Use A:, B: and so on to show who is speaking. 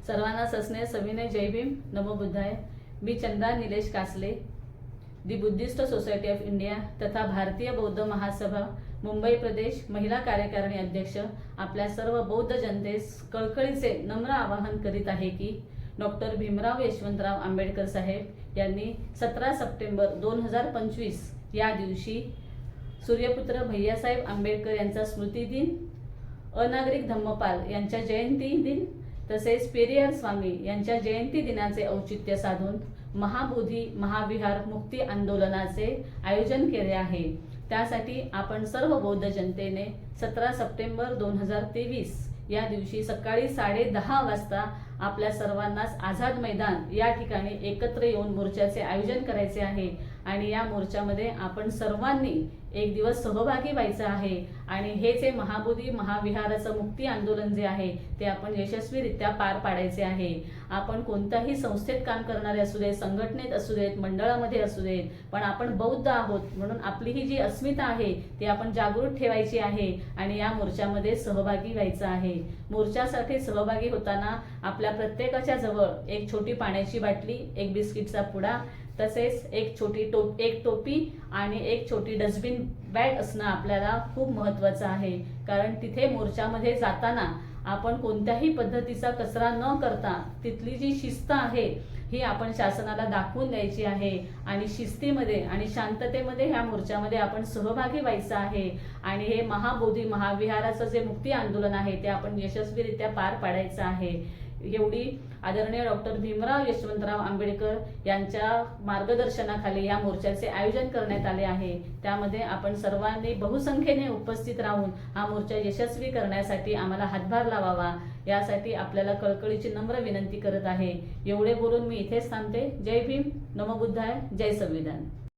A: सर्वांना सस्नेह सविनय जय भीम नमो बुद्धाय। मी Chanda Nilesh Kasle, the Buddhist society of India तथा भारतीय बौद्ध महासभा मुंबई प्रदेश महिला कार्यकारिणी अध्यक्ष आपल्या सर्व बौद्ध जनतेस कळकळीचे नम्र आवाहन करीत आहे की डॉक्टर भीमराव यशवंतराव आंबेडकर साहेब यांनी 17 सप्टेंबर 2025 या दिवशी सूर्यपुत्र भैयासाहेब आंबेडकर यांचा स्मृती दिन, अनागरिक धम्मपाल यांच्या जयंती दिन तसेच पेरियार स्वामी यांच्या जयंती दिनाचे औचित्य साधून महाबोधी महाविहार मुक्ती आंदोलनाचे आयोजन केले आहे। त्यासाठी आपण सर्व बौद्ध जनतेने 17 सप्टेंबर 2023 या दिवशी सकाळी 10:30 वाजता आपल्या सर्वांनाच आझाद मैदान या ठिकाणी एकत्र येऊन मोर्चाचे आयोजन करायचे आहे आणि या मोर्चामध्ये आपण सर्वांनी एक दिवस सहभागी व्हायचं आहे आणि हे जे महाबोधी महाविहाराचं मुक्ती आंदोलन जे आहे ते आपण यशस्वीरित्या पार पाडायचे आहे। आपण कोणत्याही संस्थेत काम करणारे असू देत, संघटनेत असू देत, मंडळामध्ये असू देत, पण आपण बौद्ध आहोत म्हणून आपली ही जी अस्मिता आहे ती आपण जागृत ठेवायची आहे आणि या मोर्चामध्ये सहभागी व्हायचं आहे। मोर्चासाठी सहभागी होताना आपल्या प्रत्येकाच्या जवळ एक छोटी पाण्याची बाटली, एक बिस्किटचा पुडा तसेच एक टोपी आणि एक छोटी डस्टबिन बॅग असणं आपल्याला खूप महत्त्वाचं आहे। कारण तिथे मोर्चामध्ये जाताना आपण कोणत्याही पद्धतीचा कचरा न करता तिथली जी शिस्त आहे ही आपण शासनाला दाखवून द्यायची आहे आणि शिस्तीमध्ये आणि शांततेमध्ये ह्या मोर्चामध्ये आपण सहभागी व्हायचं आहे आणि हे महाबोधी महाविहाराचं जे मुक्ती आंदोलन आहे ते आपण यशस्वीरित्या पार पाडायचं आहे। एवढी आदरणीय डॉक्टर भीमराव यशवंतराव आंबेडकर यांच्या मार्गदर्शनाखाली या मोर्चाचे आयोजन करण्यात आले आहे। त्यामध्ये आपण सर्वांनी बहुसंख्येने उपस्थित राहून हा मोर्चा यशस्वी करण्यासाठी आम्हाला हातभार लावावा यासाठी आपल्याला कळकळीची नम्र विनंती करत आहे। एवढे बोलून मी इथेच थांबते। जय भीम, नमो बुद्धाय, जय संविधान।